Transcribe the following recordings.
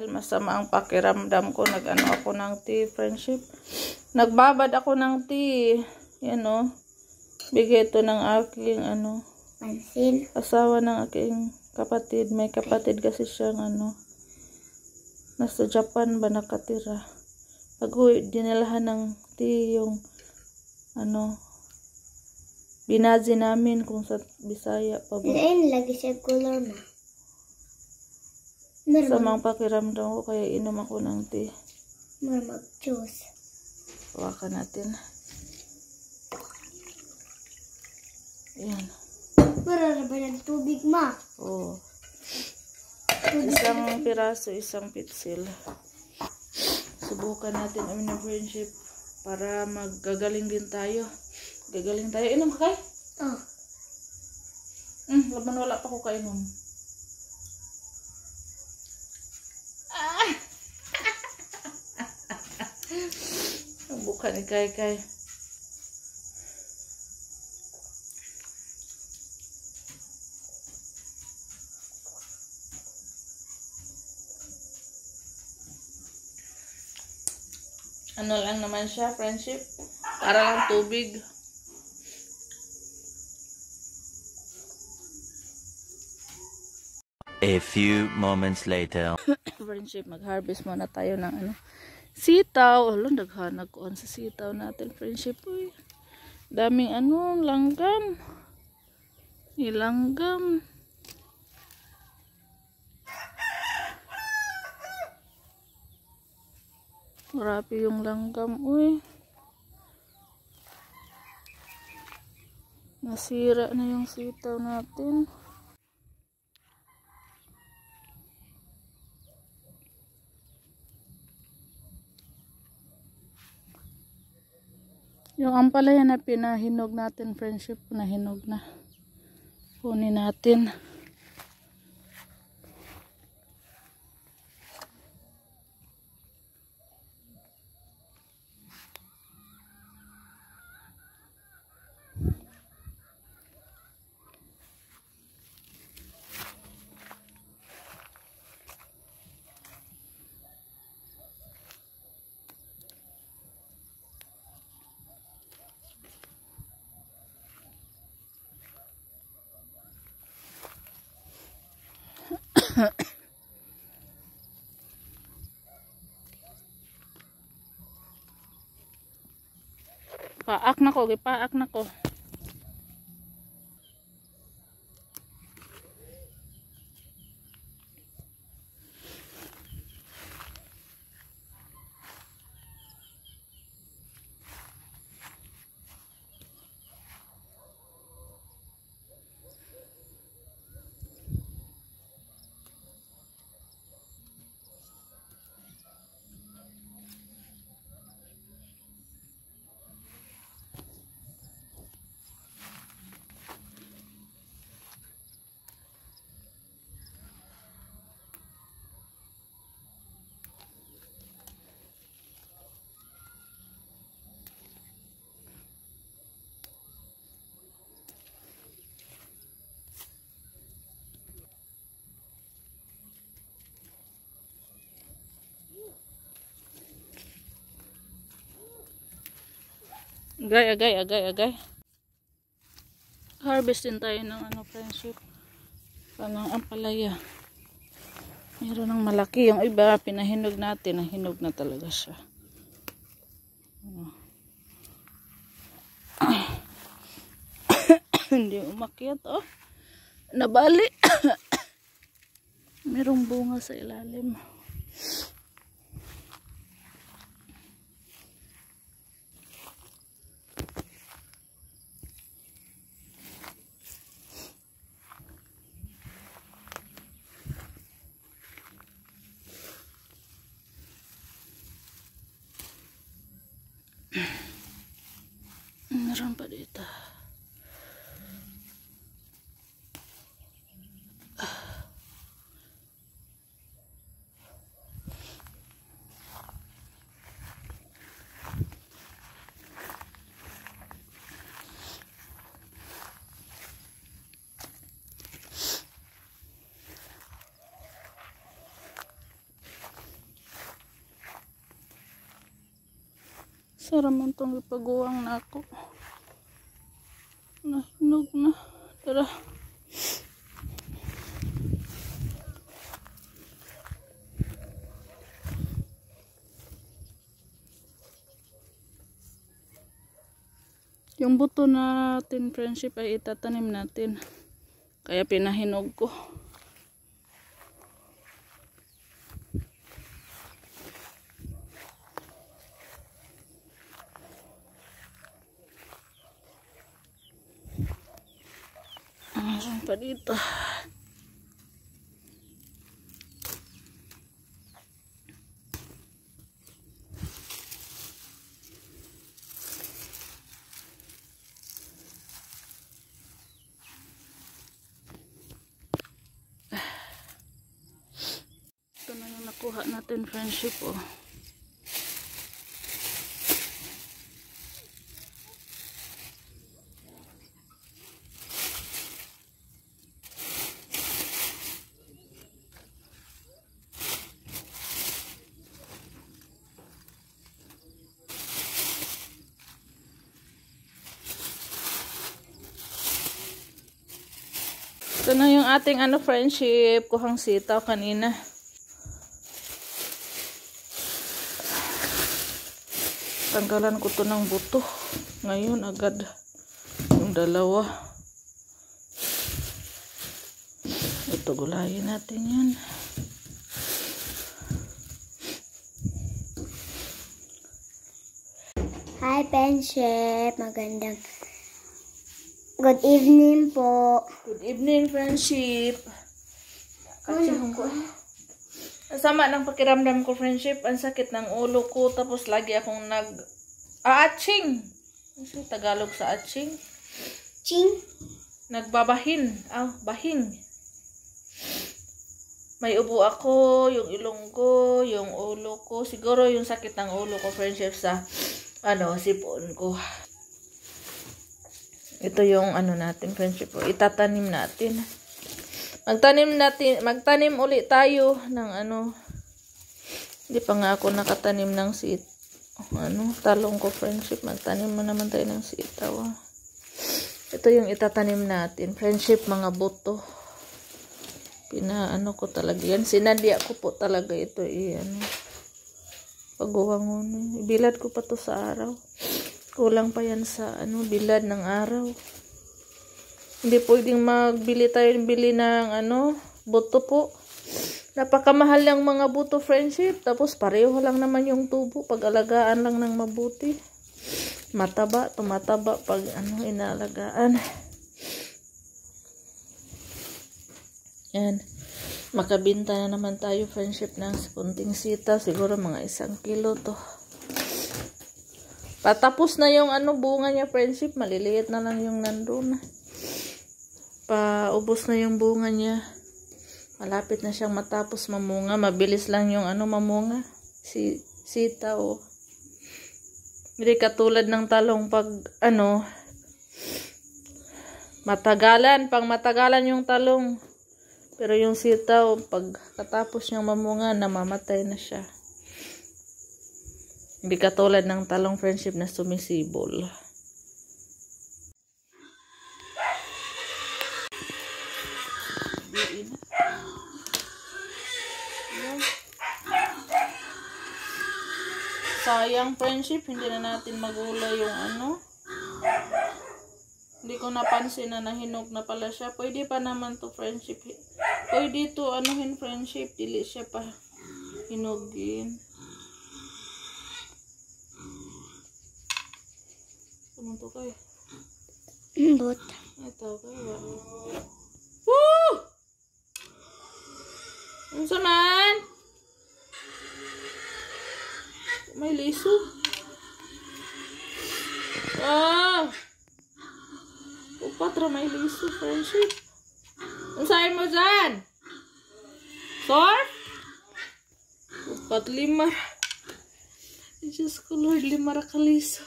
Dahil masama ang pakiramdam ko, nag-ano ako ng tea, friendship. Nagbabad ako ng tea. Yan o. Bigay ito ng aking Pansin. asawa ng aking kapatid. May kapatid kasi siyang nasa Japan ba nakatira. Pag-uwi, dinalahan ng tea yung binazi namin kung sa Bisaya pa ba. Ayun, lagi siya color na. Samang pakiramdam ko kaya inom ako ng tea. Mag-juice. Hawakan natin. Ayan. Para ba ng tubig, ma? Oo. Isang piraso, isang pitsil. Subukan natin ang friendship para maggagaling din tayo. Gagaling tayo. Inom ka kay? Oh. Laban wala pa ko kainom. Bukan ni kay. Ano lang naman siya, friendship. Para lang tubig. A few moments later. Friendship, mag-harvest muna tayo ng sitaw. Naghanag ko sa sitaw natin, friendship. Uy. Daming langgam. Ilanggam. Grabe yung langgam, uy. Nasira na yung sitaw natin. Yung ampalaya na pinahinog natin, friendship, nahinog na. Kunin natin. Paak na ko. Agay. Harvest din tayo ng friendship. Panang ampalaya. Meron ng malaki. Yung iba, pinahinog natin. Nahinog na talaga siya. Hindi umakyat, oh. Nabali. Merong bunga sa ilalim. Meron pa dito. Saraman tong ipaguwang na ako. Nahinog na. Tara. Yung buto natin, friendship, ay itatanim natin. Kaya pinahinog ko. Meron pa dito. Ito na yung nakuha natin, friendship, oh. Ito na yung ating friendship. Kuhang sitaw kanina. Tanggalan ko to ng buto. Ngayon agad yung dalawa. Ito, gulayin natin yan. Hi, friendship. Magandang good evening po. Good evening, friendship. Sama ng pakiramdam ko, friendship. Ang sakit ng ulo ko. Tapos lagi akong atching. Ano Tagalog sa atching? Ching. Nagbabahin. Bahing. May ubo ako, yung ilong ko, yung ulo ko. Siguro yung sakit ng ulo ko, friendship, sa sipon ko. Ito yung natin, friendship. Itatanim natin. Magtanim ulit tayo ng Hindi pa nga ako nakatanim ng talong ko, friendship. Magtanim mo naman tayo ng sitaw. Ito yung itatanim natin, friendship, mga buto. Ko talaga yan. Sinadya ko po talaga ito. Pagawang Bilad ko pa to sa araw. Kulang pa yan sa bilad ng araw. Hindi pwedeng bili ng buto po. Napakamahal ng mga buto, friendship. Tapos pareho lang naman yung tubo. Pag-alagaan lang ng mabuti. Tumataba pag inaalagaan. Yan. Makabinta na naman tayo, friendship, ng kunting sitaw. Siguro mga 1 kilo to. Patapos na yung bunga niya, friendship. Maliliit na lang yung nandun. Paubos na yung bunga niya. Malapit na siyang matapos mamunga. Mabilis lang yung mamunga. Sitaw. Hindi katulad ng talong pag matagalan. Pang matagalan yung talong. Pero yung sitaw, pag katapos niyang mamunga, namamatay na siya. Hindi katulad ng talong, friendship, na sumisibol. Sayang, friendship, hindi na natin magulay yung Hindi ko napansin na nahinog na pala siya. Pwede pa naman to, friendship. Pwede to friendship. Dili siya pa hinugin. Tumunto kayo. But Ito kayo. Woo! Ano saman? May liso. Upatra may liso, friendship. Ang sayo mo dyan? Surf? Upat 5. Diyos ko, Lord, 5 kaliso.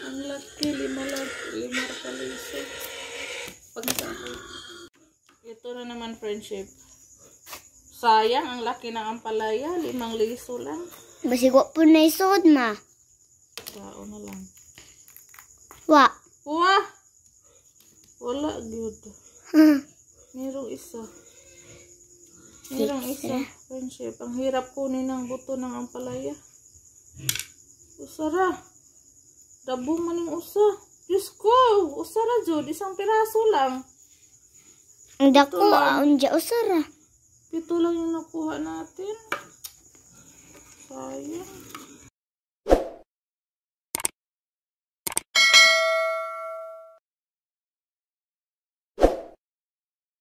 Ang laki, 5 kaliso. Pagsabi. Ito na naman, friendship. Sayang, ang laki ng ampalaya. 5 liso lang. basigo po na isod, ma. Tao na lang. Wa. Wah! Wala, good. Merong isa. Merong isa. Friendship. Ang hirap kunin ng buto ng ampalaya. Usara. Dabo man yung usa. Diyos ko! Usara, Jod. Isang piraso lang. Ang dako, unja usara. 7 lang yung nakuha natin. Sayang.